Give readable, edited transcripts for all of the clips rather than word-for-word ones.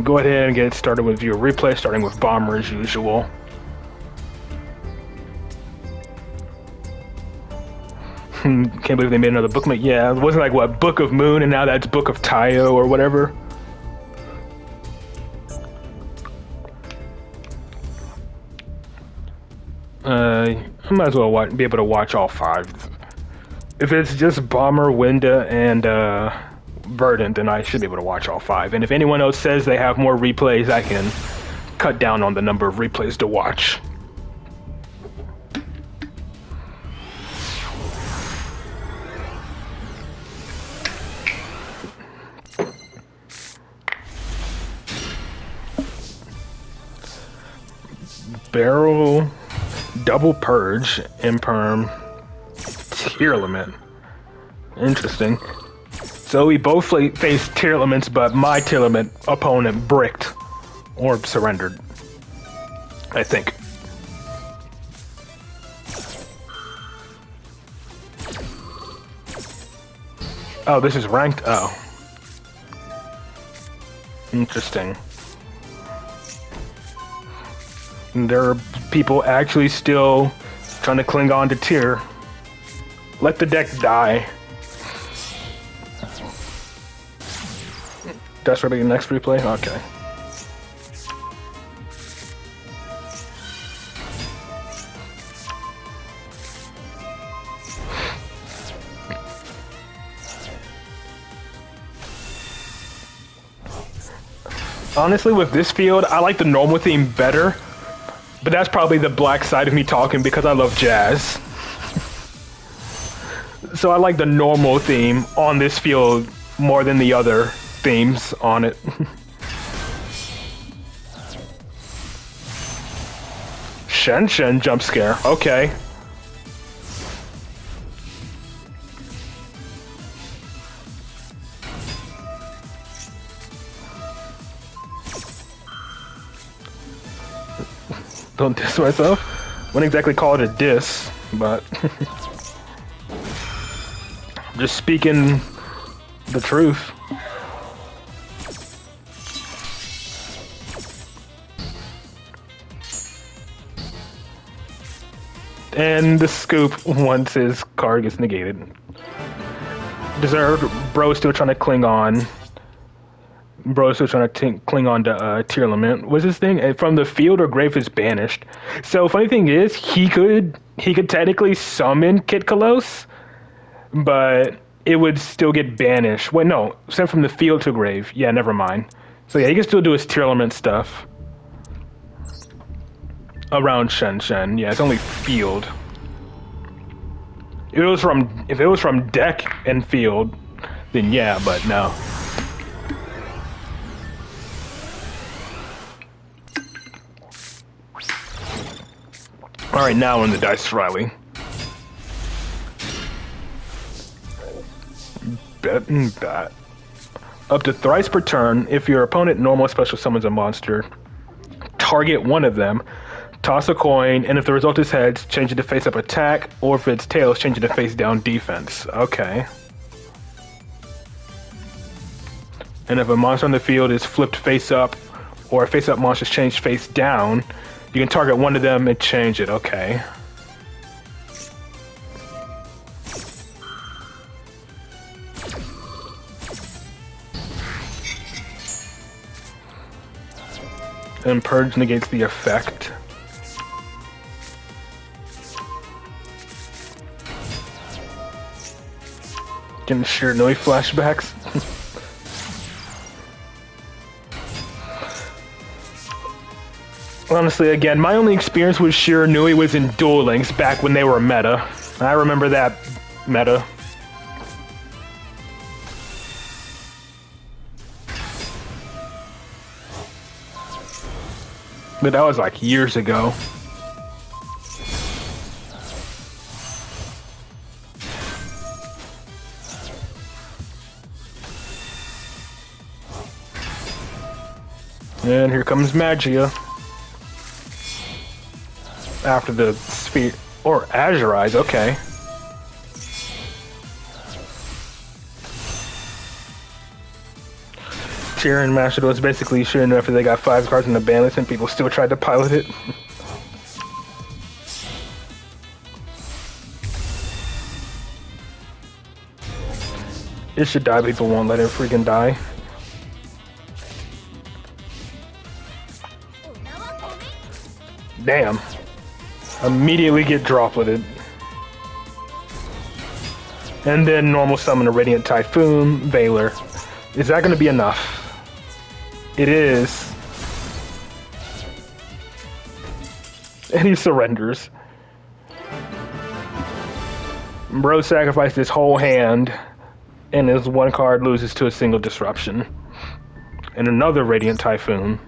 Go ahead and get started with your replay, starting with Bomber as usual. Can't believe they made another booklet. Yeah, it wasn't like, what, Book of Moon, and now that's Book of Tayo or whatever. I might as well be able to watch all 5. If it's just Bomber, Winda, and Verdant, then I should be able to watch all 5. And if anyone else says they have more replays, I can cut down on the number of replays to watch. Barrel, double purge, imperm, tier limit. Interesting. So we both faced tier limits, but my tier limit opponent bricked or surrendered, I think. Oh, this is ranked? Oh. Interesting. There are people actually still trying to cling on to tier. Let the deck die. That's for the next replay? Okay. Honestly, with this field, I like the normal theme better. But that's probably the black side of me talking because I love jazz. So I like the normal theme on this field more than the other themes on it. Shen jump scare. Okay. Don't diss myself. Wouldn't exactly call it a diss, but I'm just speaking the truth. And the scoop once his card gets negated. Deserved. Bro still trying to cling on. Bro still trying to cling on to tier limit. What's his thing? From the field or grave is banished. So funny thing is, he could technically summon Kit Kalos, but it would still get banished. Wait, no, sent from the field to grave. Yeah, never mind. So yeah, he can still do his tier limit stuff around Shen. Yeah, it's only field. If it was from deck and field, then yeah, but no. Alright, now we're in the dice rally. Betting that. Up to thrice per turn, if your opponent normal special summons a monster, target one of them, toss a coin, and if the result is heads, change it to face up attack, or if it's tails, change it to face down defense. Okay. And if a monster on the field is flipped face up, or a face up monster is changed face down, you can target one of them and change it. Okay. And purge negates the effect. Getting Shiranui flashbacks. Honestly, again, my only experience with Shiranui was in Duel Links back when they were meta. I remember that meta. But that was like years ago. And here comes Magia. After the sphere, or Azure Eyes, okay. Tyrion Master was basically sure enough that they got 5 cards in the ban list and people still tried to pilot it. It should die, people won't let it freaking die. Damn. Immediately get dropleted. And then normal summon a Radiant Typhoon, Valor. Is that going to be enough? It is. And he surrenders. Bro sacrificed his whole hand, and his 1 card loses to a single disruption. And another Radiant Typhoon.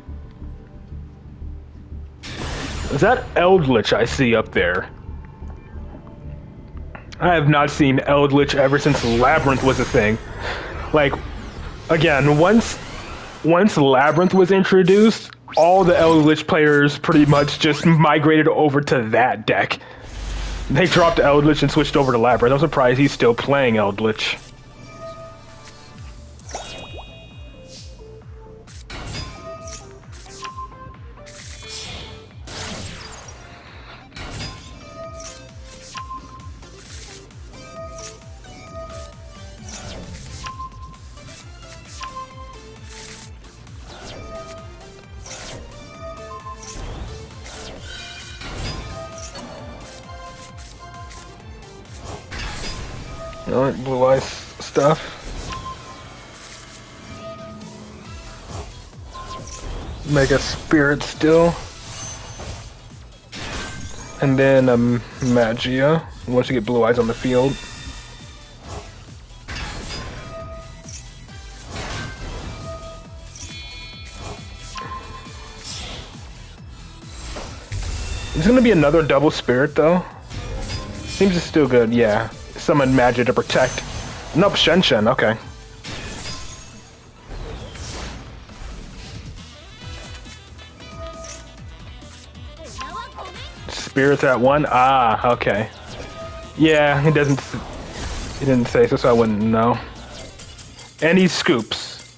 Is that Eldritch I see up there? I have not seen Eldritch ever since Labyrinth was a thing. Like, again, once Labyrinth was introduced, all the Eldritch players pretty much just migrated over to that deck. They dropped Eldritch and switched over to Labyrinth. I'm surprised he's still playing Eldritch. Alright, blue eyes stuff. Mega Spirit still. And then Magia, once you get blue eyes on the field. Is gonna be another double spirit though? Seems it's still good, yeah. Summon Magia to protect. Nope, Shen, okay. Spirits at 1? Ah, okay. Yeah, he didn't say so I wouldn't know. And he scoops.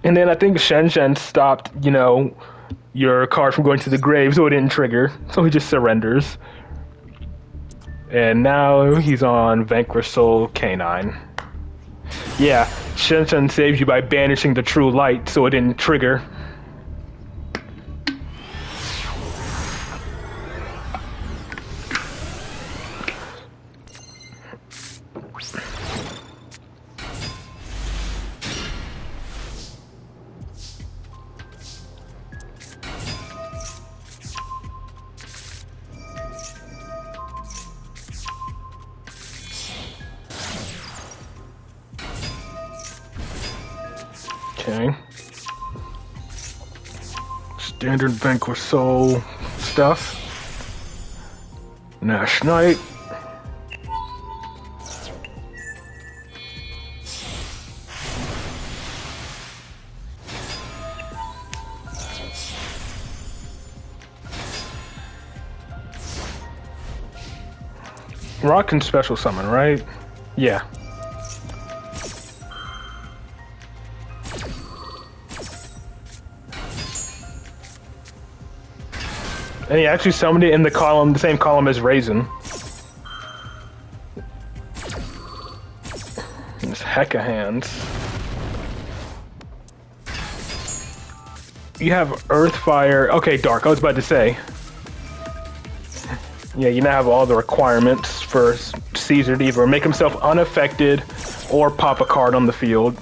And then I think Shen stopped, you know, your card from going to the grave, so it didn't trigger. So he just surrenders. And now he's on Vanquish Soul Canine. Yeah, Shen saves you by banishing the true light, so it didn't trigger. Okay. Standard Vanquish Soul stuff. Nash Knight. Rock can special summon, right? Yeah. And he actually summoned it in the column, the same column as Raisin. There's hecka hands. You have Earth, Fire. Okay, Dark. I was about to say. Yeah, you now have all the requirements for Caesar to either make himself unaffected or pop a card on the field.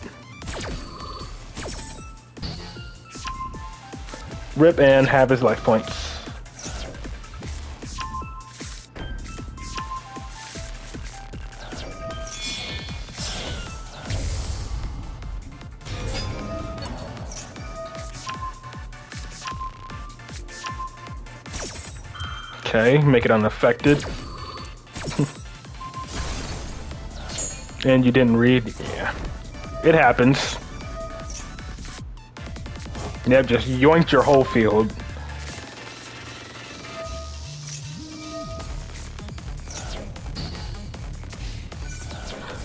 Rip and have his life points. Okay, make it unaffected. And you didn't read? Yeah. It happens. Yep, just yoinked your whole field.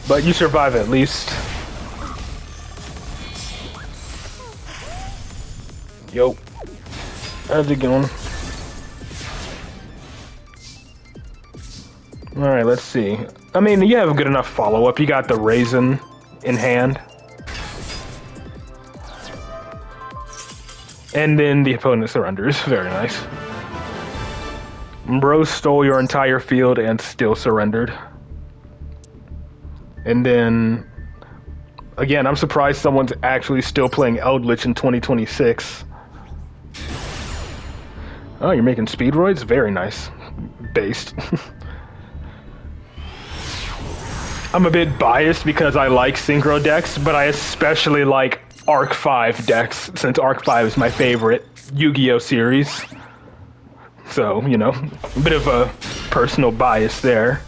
But you survive at least. Yo. How's it going? Alright, let's see. I mean, you have a good enough follow-up. You got the raisin in hand. And then the opponent surrenders. Very nice. Bro stole your entire field and still surrendered. And then, again, I'm surprised someone's actually still playing Eldritch in 2026. Oh, you're making speedroids? Very nice. Based. I'm a bit biased because I like Synchro decks, but I especially like Arc 5 decks, since Arc 5 is my favorite Yu-Gi-Oh! Series. So, you know, a bit of a personal bias there.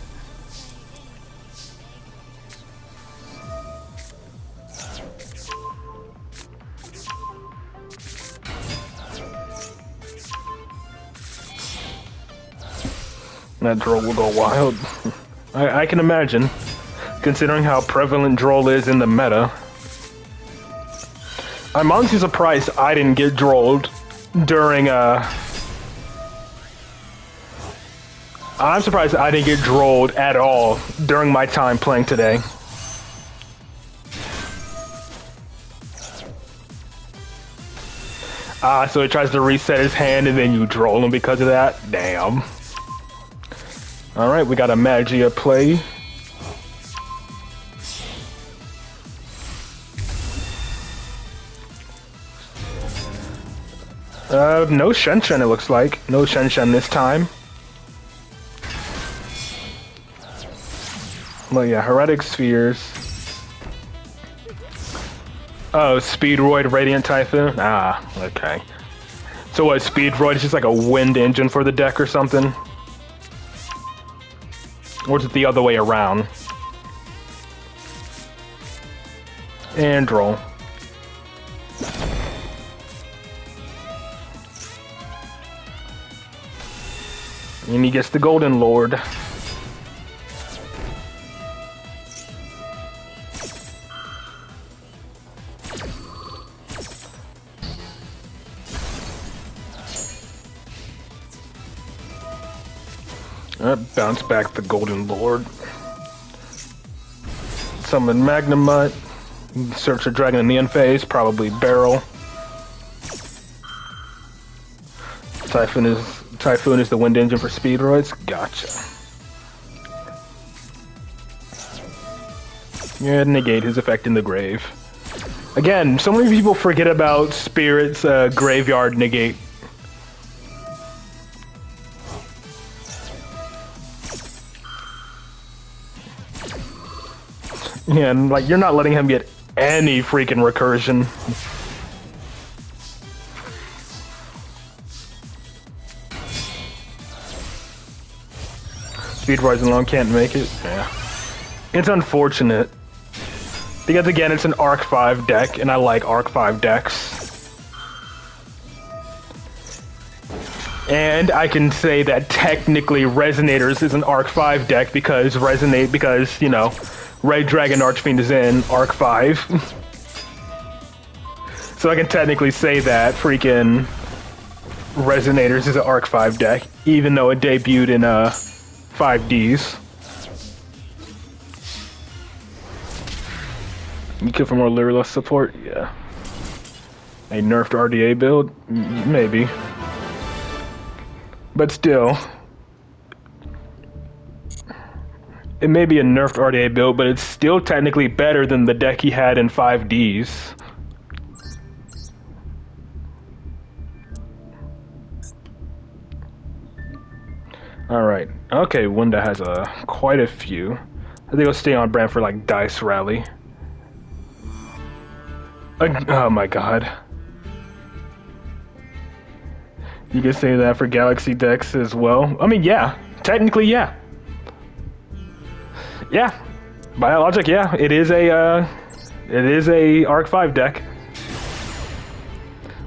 That Droll will go wild. I can imagine, considering how prevalent Droll is in the meta. I'm honestly surprised I didn't get Drolled during, I'm surprised I didn't get Drolled at all during my time playing today. So he tries to reset his hand and then you Droll him because of that? Damn. Alright, we got a Magia play. No Shen Shen, it looks like. No Shen Shen this time. Well, yeah, Heretic Spheres. Oh, Speedroid Radiant Typhoon? Ah, okay. So what, Speedroid is just like a wind engine for the deck or something? Or is it the other way around? And roll. And he gets the Golden Lord. Bounce back the Golden Lord. Summon Magnemite. Search a Dragon in the end phase, probably Barrel. Typhoon is the wind engine for Speedroids. Gotcha. Yeah, negate his effect in the grave. Again, so many people forget about Spirit's graveyard negate. Yeah, and like you're not letting him get any freaking recursion. Speed Rising Alone can't make it. Yeah. It's unfortunate. Because again, it's an Arc 5 deck, and I like Arc 5 decks. And I can say that technically Resonators is an Arc 5 deck because you know, Red Dragon Archfiend is in Arc 5. So I can technically say that freaking Resonators is an Arc 5 deck, even though it debuted in 5Ds. You kill for more Lyrilless support? Yeah. A nerfed RDA build? Maybe. But still. It may be a nerfed RDA build, but it's still technically better than the deck he had in 5Ds. Alright. Okay, Wunda has quite a few. I think I'll stay on brand for like Dice Rally. Oh my god. You can say that for Galaxy decks as well. I mean, yeah. Technically, yeah. Yeah, by logic, yeah, it is a Arc 5 deck.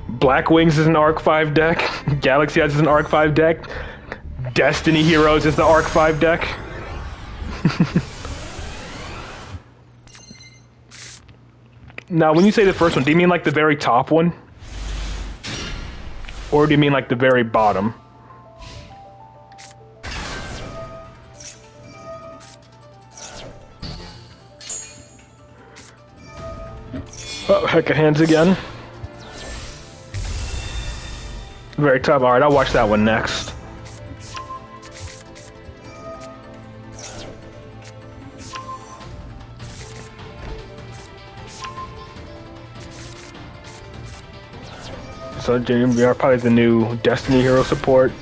Black Wings is an Arc 5 deck. Galaxy Eyes is an Arc 5 deck. Destiny Heroes is the Arc 5 deck. Now, when you say the first one, do you mean like the very top one? Or do you mean like the very bottom? Oh, heck of hands again. Very top. Alright, I'll watch that one next. So JMVR probably the new Destiny hero support.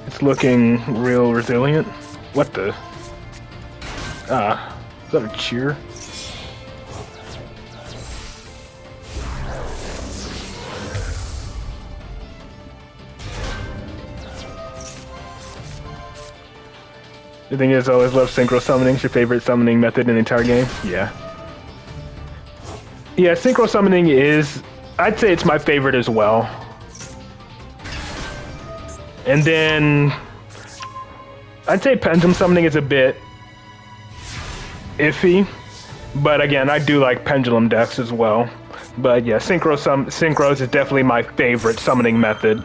It's looking real resilient. What the? Is that a cheer? The thing is, I always love synchro summoning. It's your favorite summoning method in the entire game? Yeah. Yeah, synchro summoning is... I'd say it's my favorite as well. And then... I'd say pendulum summoning is a bit... iffy. But again, I do like pendulum decks as well. But yeah, synchros is definitely my favorite summoning method.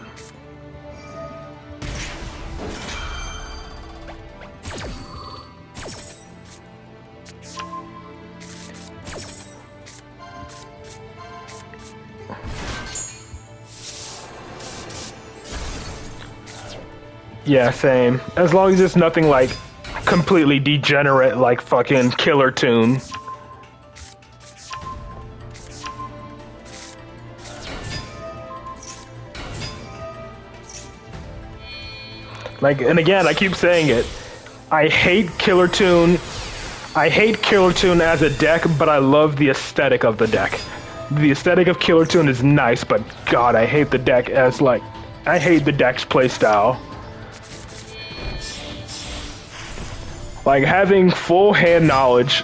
Yeah, same. As long as it's nothing like completely degenerate like fucking Killer Tune. Like, and again, I keep saying it. I hate Killer Tune. I hate Killer Tune as a deck, but I love the aesthetic of the deck. The aesthetic of Killer Tune is nice, but God, I hate the deck as like... I hate the deck's playstyle. Like, having full hand knowledge,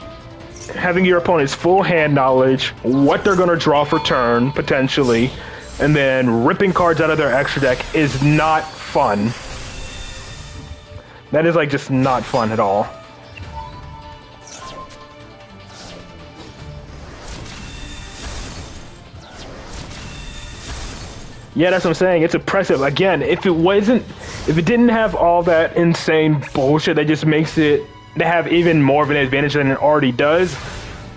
having your opponent's full hand knowledge, what they're gonna draw for turn, potentially, and then ripping cards out of their extra deck is not fun. That is, like, just not fun at all. Yeah, that's what I'm saying. It's oppressive. Again, if it didn't have all that insane bullshit that just makes it to have even more of an advantage than it already does,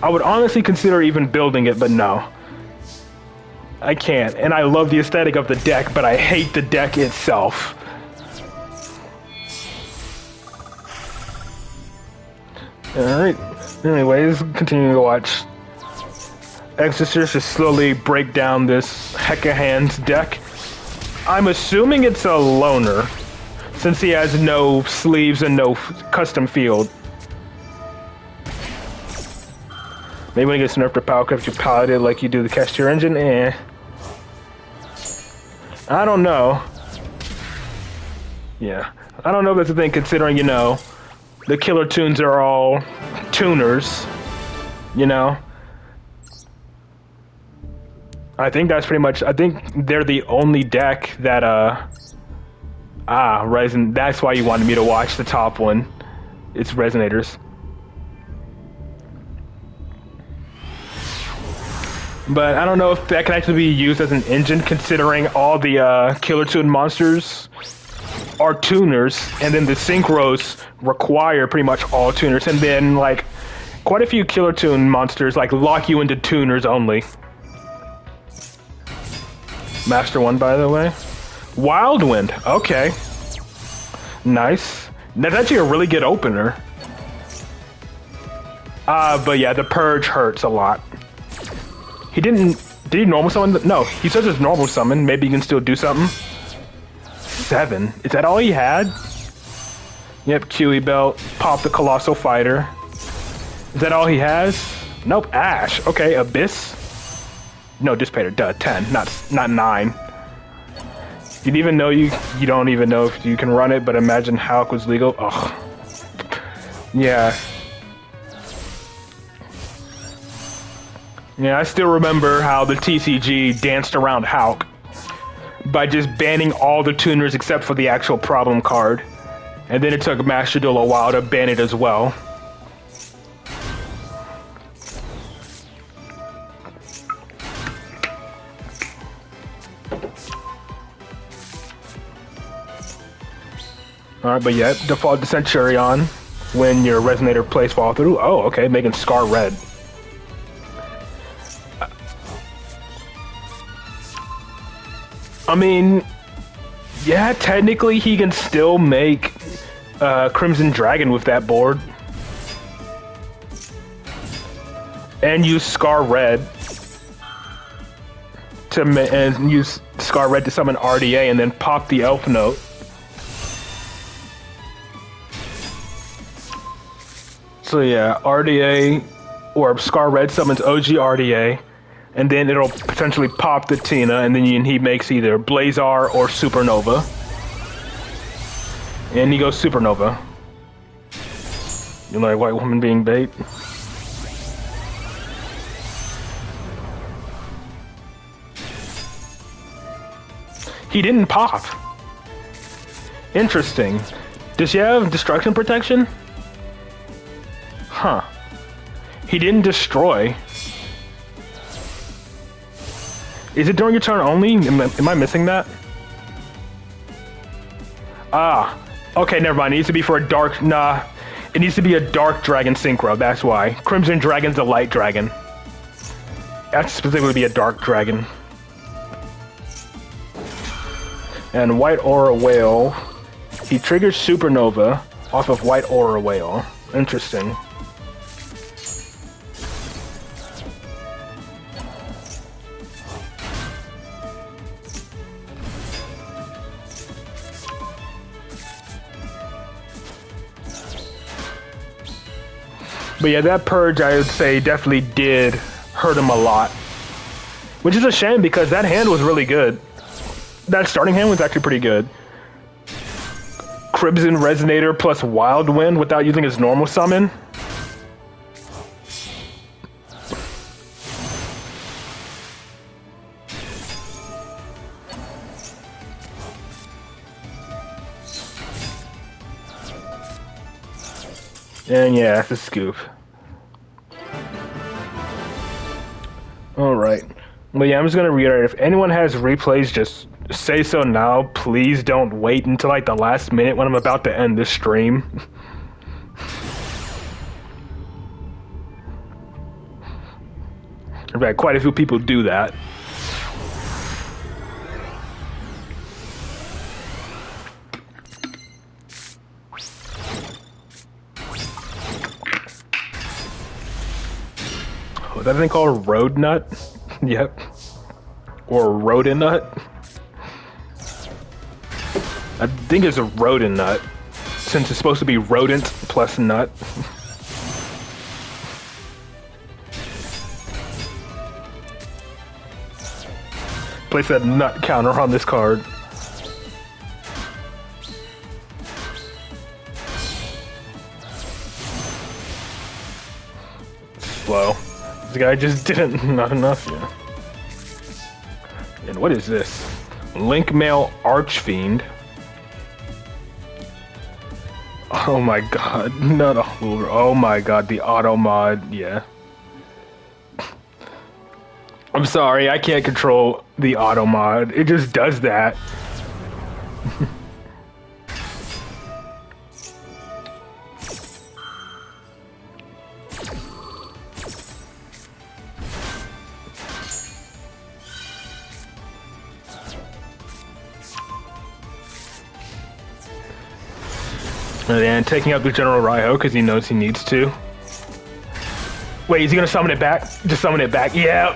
I would honestly consider even building it, but no. I can't. And I love the aesthetic of the deck, but I hate the deck itself. Alright. Anyways, continuing to watch. Exorcist just slowly break down this Hecka Hands deck. I'm assuming it's a loner, since he has no sleeves and no custom field. Maybe when he gets nerfed to power if you pilot it like you do the Cashier engine? I don't know. Yeah. I don't know if that's a thing, considering, you know, the Killer Tunes are all tuners, you know? I think that's pretty much... I think they're the only deck that, Resin... That's why you wanted me to watch the top one. It's Resonators. But I don't know if that can actually be used as an engine, considering all the, Killer Tune monsters are tuners, and then the Synchros require pretty much all tuners, and then, like, quite a few Killer Tune monsters, like, lock you into tuners only. Master 1, by the way. Wild Wind, okay. Nice. That's actually a really good opener. But yeah, the Purge hurts a lot. He didn't... Did he normal summon? No, he says it's normal summon. Maybe he can still do something. 7. Is that all he had? Yep, QE belt. Pop the Colossal Fighter. Is that all he has? Nope, Ash. Okay, Abyss. No, Dissipator, duh, 10, not 9. You didn't even know you don't even know if you can run it, but imagine how it was legal. Ugh. Yeah. Yeah, I still remember how the TCG danced around Hulk by just banning all the tuners except for the actual problem card. And then it took Master Duel a while to ban it as well. Alright, but yeah, default to Centurion when your Resonator plays fall through. Oh, okay, making Scar red. I mean, yeah, technically he can still make Crimson Dragon with that board. And use Scar Red and use Scar Red to summon RDA and then pop the Elf Note. So yeah, RDA or Scar Red summons OG RDA, and then it'll potentially pop the Tina, and then he makes either Blazar or Supernova. And he goes Supernova. You like white woman being bait? He didn't pop. Interesting. Does he have destruction protection? Huh. He didn't destroy. Is it during your turn only? Am I missing that? Ah. Okay, never mind. It needs to be for a dark... Nah. It needs to be a dark dragon synchro. That's why. Crimson Dragon's a light dragon. That's specifically be a dark dragon. And White Aura Whale, he triggers Supernova off of White Aura Whale. Interesting. But yeah, that purge, I would say, definitely did hurt him a lot. Which is a shame because that hand was really good. That starting hand was actually pretty good. Crimson Resonator plus Wild Wind without using his normal summon. And yeah, that's a scoop. Alright. But yeah, I'm just gonna reiterate, if anyone has replays, just say so now. Please don't wait until like the last minute when I'm about to end this stream. I've had quite a few people do that. Was that thing called Road Nut? Yep. Or Rodent Nut? I think it's a rodent nut, since it's supposed to be rodent plus nut. Place that nut counter on this card. Slow. This guy just didn't, not enough yet. And what is this? Link Mail Archfiend. Oh my god, not a over. Oh my god, the auto mod, yeah. I'm sorry, I can't control the auto mod. It just does that. And taking out the General Raiho because he knows he needs to. Wait, is he gonna summon it back? Just summon it back. Yeah.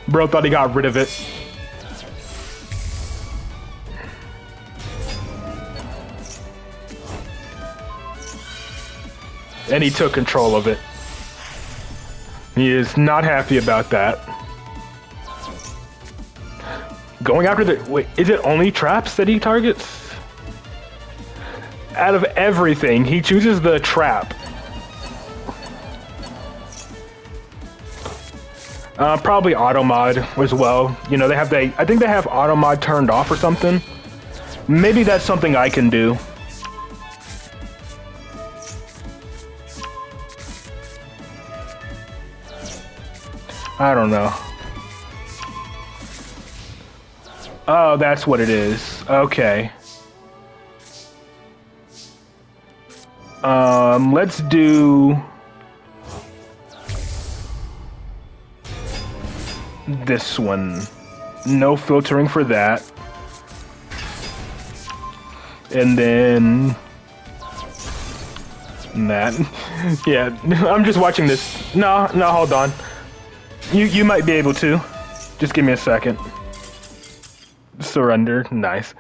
Bro thought he got rid of it. And he took control of it. He is not happy about that. Going after the... Wait, is it only traps that he targets? Out of everything, he chooses the trap. Probably auto mod as well. You know, I think they have auto mod turned off or something. Maybe that's something I can do. I don't know. Oh, that's what it is. Okay. Let's do this one. No filtering for that. And then that. Yeah, I'm just watching this. No, hold on. You might be able to. Just give me a second. Surrender. Nice.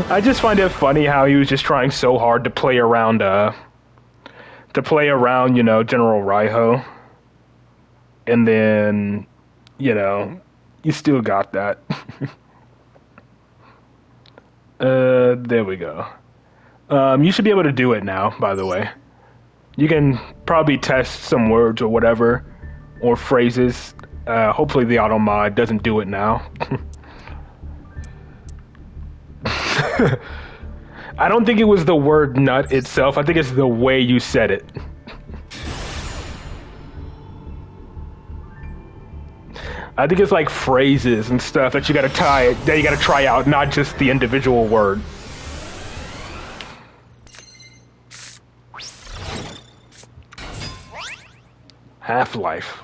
I just find it funny how he was just trying so hard to play around, you know, General Raiho. And then, you know, you still got that. There we go. You should be able to do it now, by the way. You can probably test some words or whatever, or phrases. Hopefully the auto mod doesn't do it now. I don't think it was the word nut itself. I think it's the way you said it. I think it's like phrases and stuff that you gotta try out, not just the individual word. Half-Life.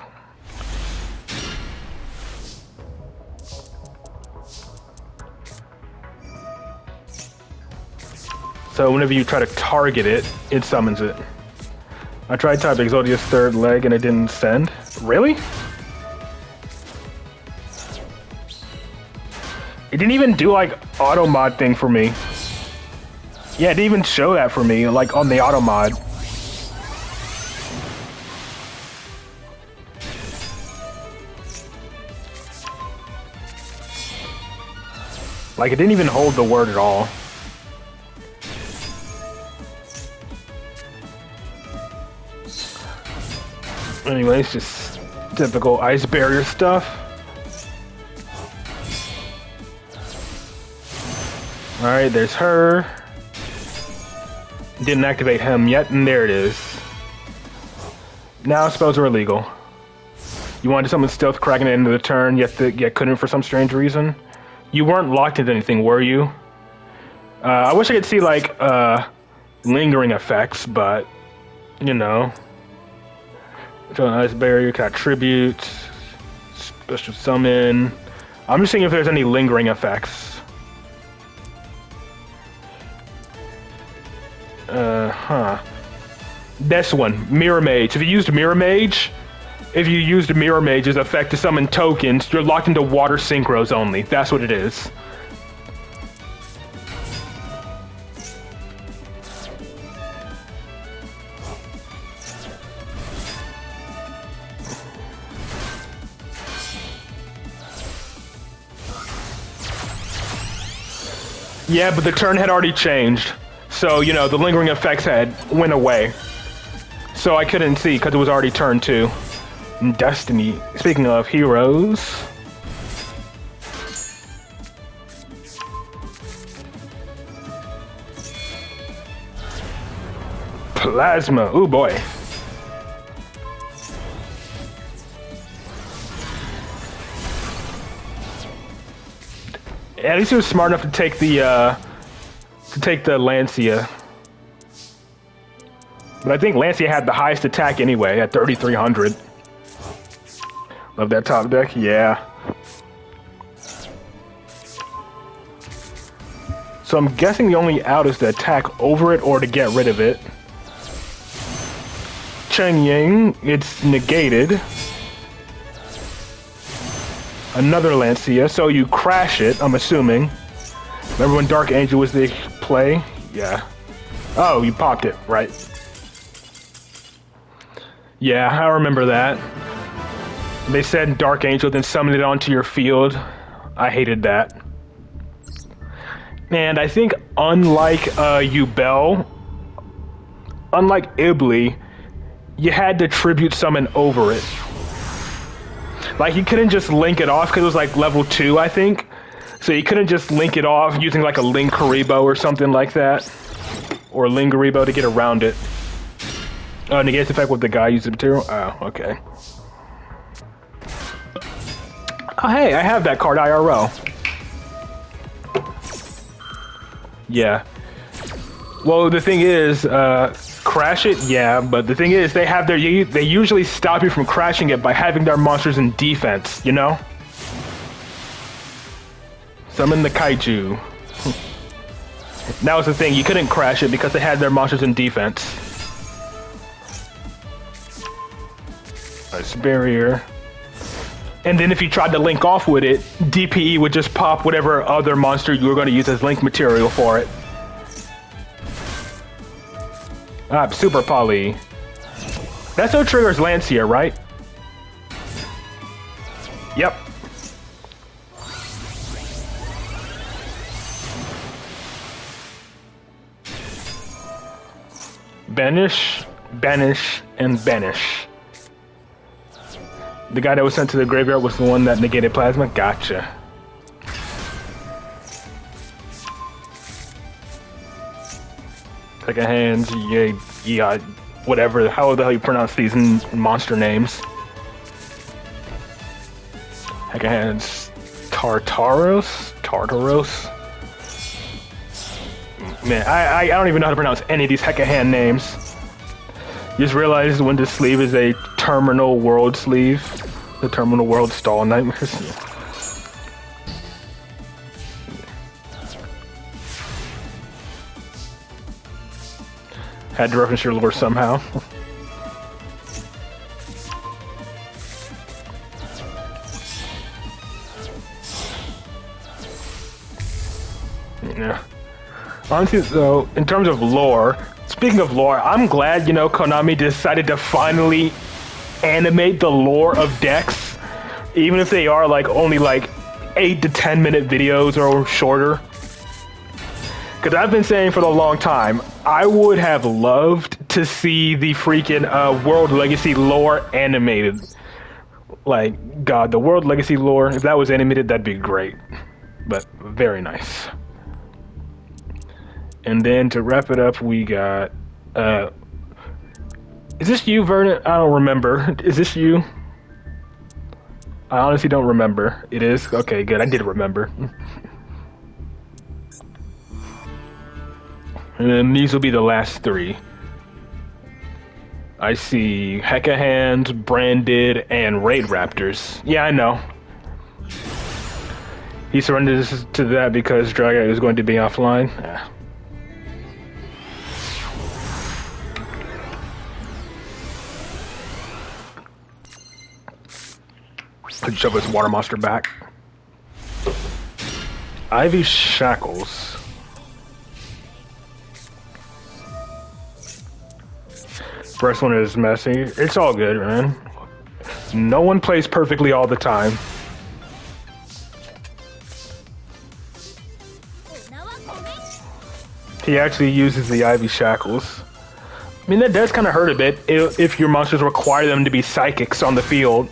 So whenever you try to target it, it summons it. I tried typing Exodia's third leg and it didn't send. Really? It didn't even do like auto mod thing for me. Yeah, it didn't even show that for me, like on the auto mod. Like it didn't even hold the word at all. Anyways, just typical ice barrier stuff. Alright, there's her. Didn't activate him yet, and there it is. Now spells are illegal. You wanted someone stealth cracking it into the turn, yet couldn't for some strange reason. You weren't locked into anything, were you? I wish I could see, like, lingering effects, but, you know. Ice barrier, got tribute, special summon. I'm just seeing if there's any lingering effects. This one, Mirror Mage. If you used Mirror Mage's effect to summon tokens, you're locked into water synchros only. That's what it is. Yeah, but the turn had already changed. So, you know, the lingering effects went away. So I couldn't see because it was already turn 2. Destiny. Speaking of heroes. Plasma. Ooh boy. At least he was smart enough to take the Lancia. But I think Lancia had the highest attack anyway, at 3,300. Love that top deck, yeah. So I'm guessing the only out is to attack over it or to get rid of it. Cheng Ying, it's negated. Another Lancia, so you crash it, I'm assuming. Remember when Dark Angel was the play? Yeah. Oh, you popped it, right. Yeah, I remember that. They said Dark Angel, then summoned it onto your field. I hated that. And I think unlike Yubel, unlike Ibli, you had to tribute summon over it. Like, you couldn't just link it off because it was like level 2, I think. So you couldn't just link it off using like a Linkaribo or something like that. Or Lingaribo to get around it. Oh, negates effect with the guy using material? Oh, okay. Oh, hey, I have that card IRL. Yeah. Well, the thing is, crash it, yeah, but the thing is, they usually stop you from crashing it by having their monsters in defense, you know? Summon the kaiju. That was the thing, you couldn't crash it because they had their monsters in defense. Ice barrier. And then if you tried to link off with it, DPE would just pop whatever other monster you were going to use as link material for it. Ah, Super Poly. That's what triggers Lancia, right? Yep. Banish, banish, and banish. The guy that was sent to the graveyard was the one that negated plasma? Gotcha. Second hands, yeah, whatever. How the hell you pronounce these monster names? Second hands, Tartaros. Man, I don't even know how to pronounce any of these hecka hand names. You just realized when this sleeve is a terminal world sleeve. The terminal world stall nightmares. Had to reference your lore somehow. Yeah. Honestly, though, in terms of lore, speaking of lore, I'm glad, you know, Konami decided to finally animate the lore of decks, even if they are like only like 8 to 10 minute videos or shorter. Because I've been saying for a long time, I would have loved to see the freaking World Legacy lore animated. Like, God, the World Legacy lore, if that was animated, that'd be great. But very nice. And then to wrap it up, we got... is this you, Vernon? I don't remember. Is this you? I honestly don't remember. It is? Okay, good. I did remember. And then these will be the last 3. I see Hecka Hands, Branded, and Raid Raptors. Yeah, I know. He surrendered to that because Dragon is going to be offline. Yeah. Could shove his water monster back. Ivy Shackles. First one is messy. It's all good, man. No one plays perfectly all the time. He actually uses the Ivy Shackles. I mean, that does kind of hurt a bit if your monsters require them to be psychics on the field.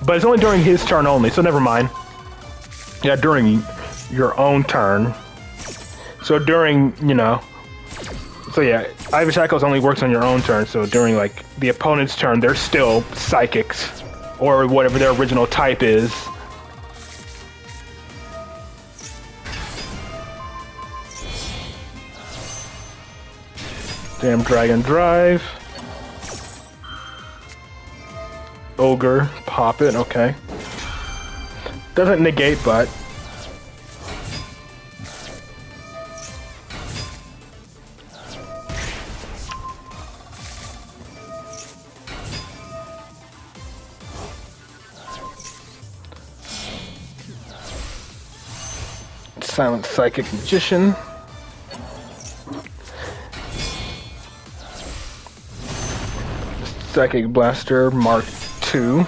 But it's only during his turn only, so never mind. Yeah, during your own turn. So during, you know... So yeah, Ivy Shackles only works on your own turn, so during, like, the opponent's turn, they're still psychics. Or whatever their original type is. Damn Dragon Drive. Ogre, pop it, okay. Doesn't negate, but... Silent Psychic Magician. Psychic Blaster Mark II.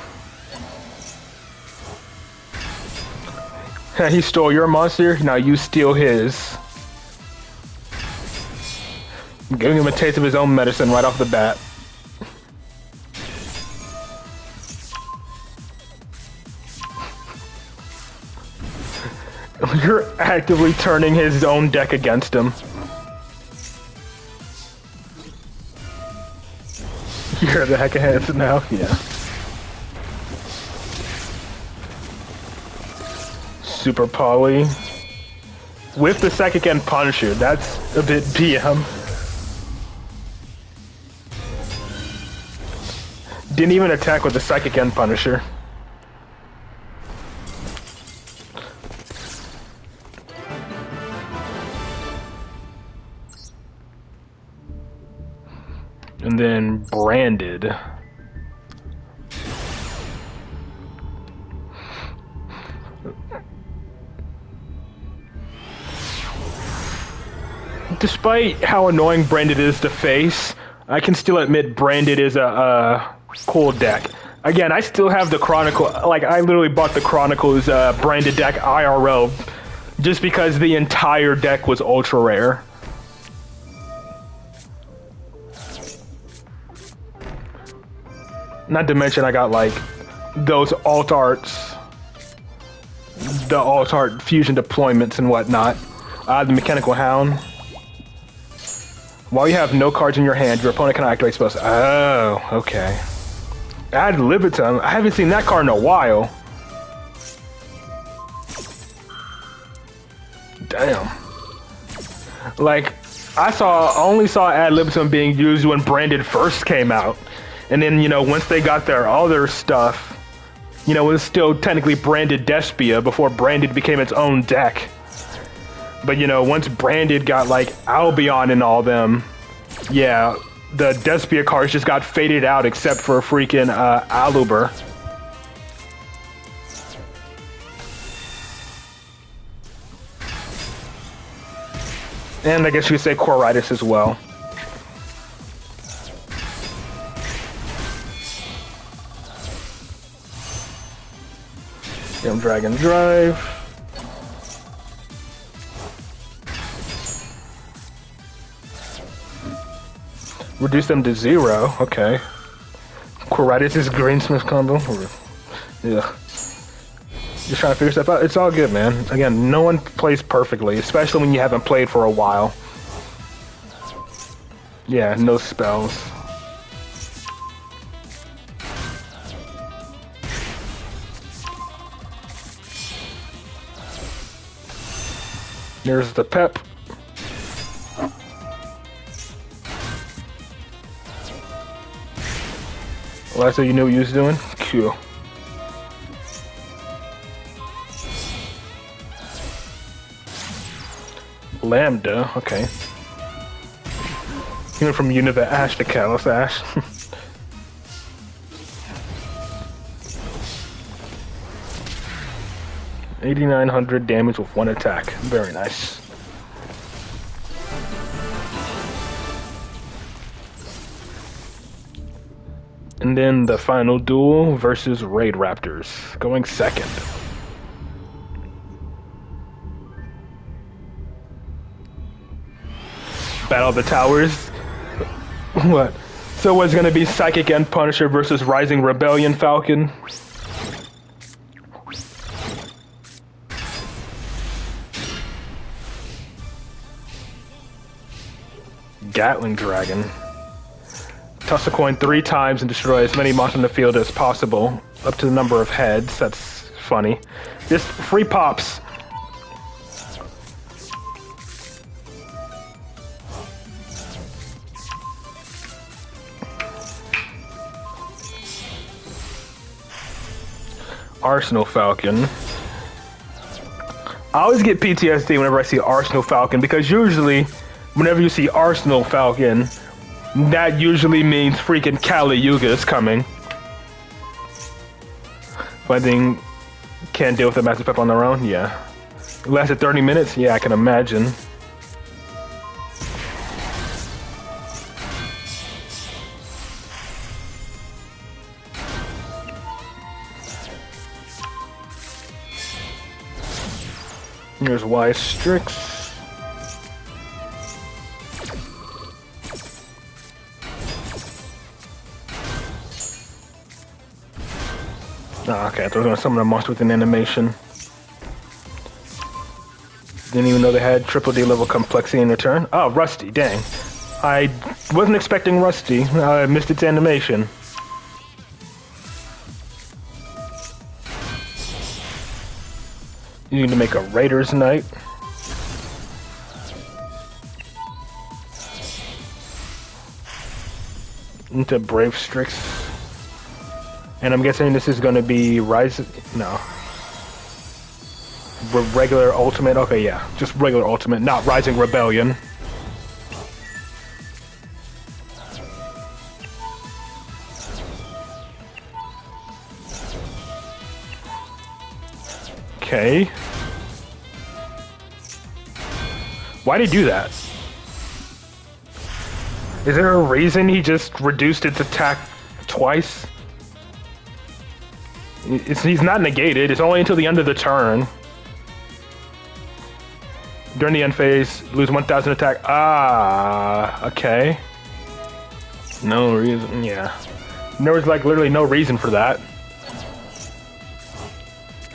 He stole your monster, now you steal his. I'm giving him a taste of his own medicine right off the bat. You're actively turning his own deck against him. You're the heck ahead now, yeah. Super Poly. with the Psychic and Punisher. That's a bit BM. Didn't even attack with the Psychic and Punisher. And then branded. Despite how annoying branded is to face, I can still admit branded is a cool deck. Again, I still have the Chronicle, like I literally bought the Chronicles branded deck IRL just because the entire deck was ultra rare. Not to mention I got like those alt arts, the alt art fusion deployments and whatnot. The Mechanical Hound. While you have no cards in your hand, your opponent can activate spells. Oh, okay. Ad libitum. I haven't seen that card in a while. Damn. Like, I only saw ad libitum being used when branded first came out. And then, you know, once they got their other stuff, you know, it was still technically branded Despia before branded became its own deck. But, you know, once branded got, like, Albion and all them, yeah, the Despia cards just got faded out except for freaking Aluber. And I guess you could say Quiritis as well. Dragon Drive. Reduce them to 0. Okay. Quiritis' Greensmith combo. Yeah. Just trying to figure stuff out. It's all good, man. Again, no one plays perfectly, especially when you haven't played for a while. Yeah, no spells. There's the pep. Well, that's what you knew what you was doing? Cool. Lambda, okay. He went from Unova Ash to Callous Ash. 8,900 damage with one attack. Very nice. And then the final duel versus Raid Raptors, going second. Battle of the Towers. What? So what's gonna be Psychic End Punisher versus Rising Rebellion Falcon? Gatling Dragon. Toss a coin 3 times and destroy as many monsters in the field as possible, up to the number of heads. That's funny. Just free pops. Arsenal Falcon. I always get PTSD whenever I see Arsenal Falcon, because usually whenever you see Arsenal Falcon, that usually means freaking Kali Yuga is coming. Fighting can't deal with the Massive Pep on their own? Yeah. It lasted 30 minutes? Yeah, I can imagine. Here's Y Strix. Oh, okay, I thought I was gonna summon a monster with an animation. Didn't even know they had triple D level complexity in return. Oh, Rusty, dang. I wasn't expecting Rusty. I missed its animation. You need to make a Raiders Knight. into Brave Strix. And I'm guessing this is going to be regular ultimate. Okay, yeah, just regular ultimate, not Rising Rebellion. Okay. Why'd he do that? Is there a reason he just reduced its attack twice? He's not negated, it's only until the end of the turn. During the end phase, lose 1,000 attack. Ah, okay. No reason, yeah. There was like literally no reason for that.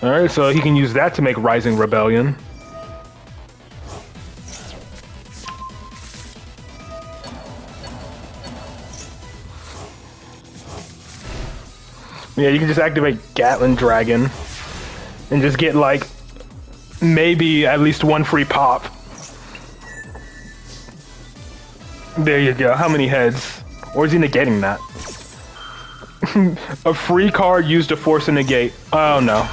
Alright, so he can use that to make Rising Rebellion. Yeah, you can just activate Gatling Dragon and just get like maybe at least one free pop. There you go. How many heads? Or is he negating that? A free card used to force a negate. Oh no.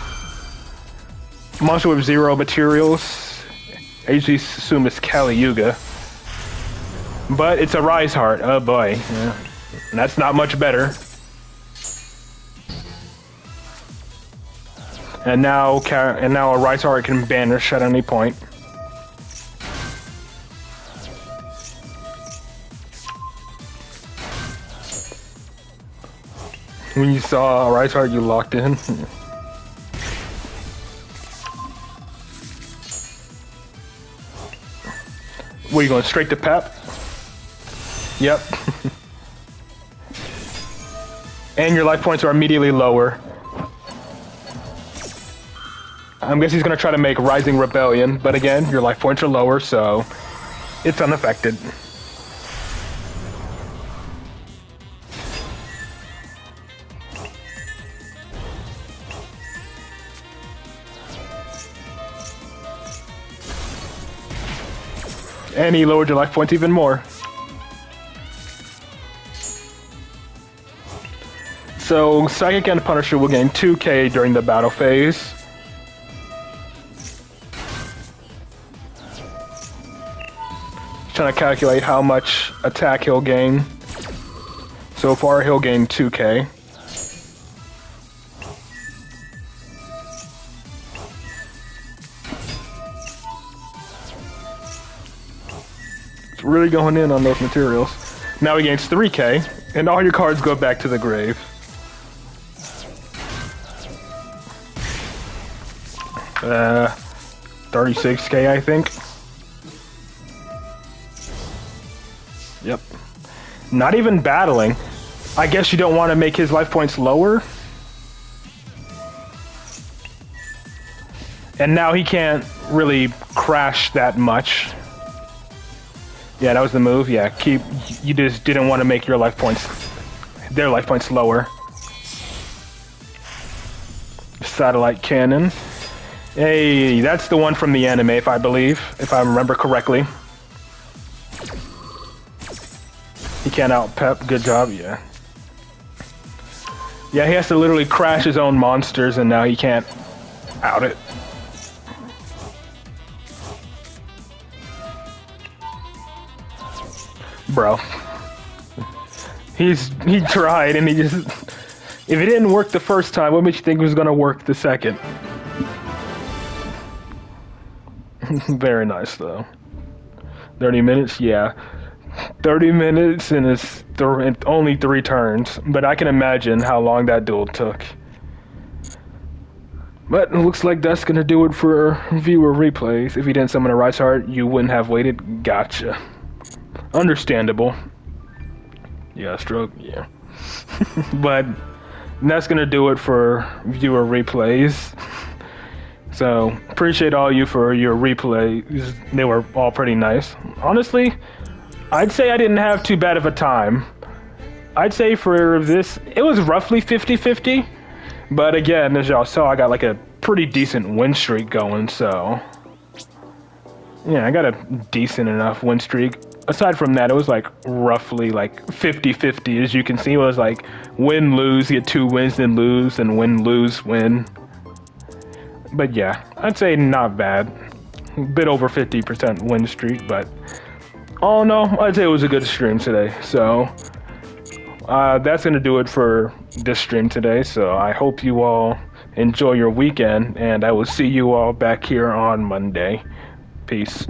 Monster with 0 materials. I usually assume it's Kali Yuga. But it's a Rise Heart. Oh boy. Yeah. And that's not much better. And now a Rise Heart can banish at any point. When you saw a Rise Heart, you locked in. What, are you going straight to Pep? Yep. And your life points are immediately lower. I'm guessing he's going to try to make Rising Rebellion, but again, your life points are lower, so it's unaffected. And he lowered your life points even more. So, Psychic and Punisher will gain 2k during the battle phase. Trying to calculate how much attack he'll gain. So far, he'll gain 2k. It's really going in on those materials. Now he gains 3k, and all your cards go back to the grave. Uh, 36k, I think. Yep. Not even battling. I guess you don't want to make his life points lower. And now he can't really crash that much. Yeah, that was the move. Yeah, you just didn't want to make your life points, their life points lower. Satellite cannon. Hey, that's the one from the anime, if I remember correctly. He can't out-pep. Good job, yeah. Yeah, he has to literally crash his own monsters, and now he can't out it. Bro. He tried, and he just... If it didn't work the first time, what makes you think it was going to work the second? Very nice, though. 30 minutes? Yeah. 30 minutes and it's only 3 turns, but I can imagine how long that duel took. But it looks like that's gonna do it for viewer replays. If you didn't summon a Rise Heart, you wouldn't have waited. Gotcha. Understandable. Yeah, stroke, yeah. But that's gonna do it for viewer replays. So, appreciate all you for your replays. They were all pretty nice. Honestly, I'd say I didn't have too bad of a time. I'd say for this, it was roughly 50-50. But again, as y'all saw, I got like a pretty decent win streak going, so... Yeah, I got a decent enough win streak. Aside from that, it was like roughly like 50-50. As you can see, it was like win, lose, get 2 wins, then lose, and win, lose, win. But yeah, I'd say not bad. A bit over 50% win streak, but all in all, I'd say it was a good stream today. So that's going to do it for this stream today. So I hope you all enjoy your weekend, and I will see you all back here on Monday. Peace.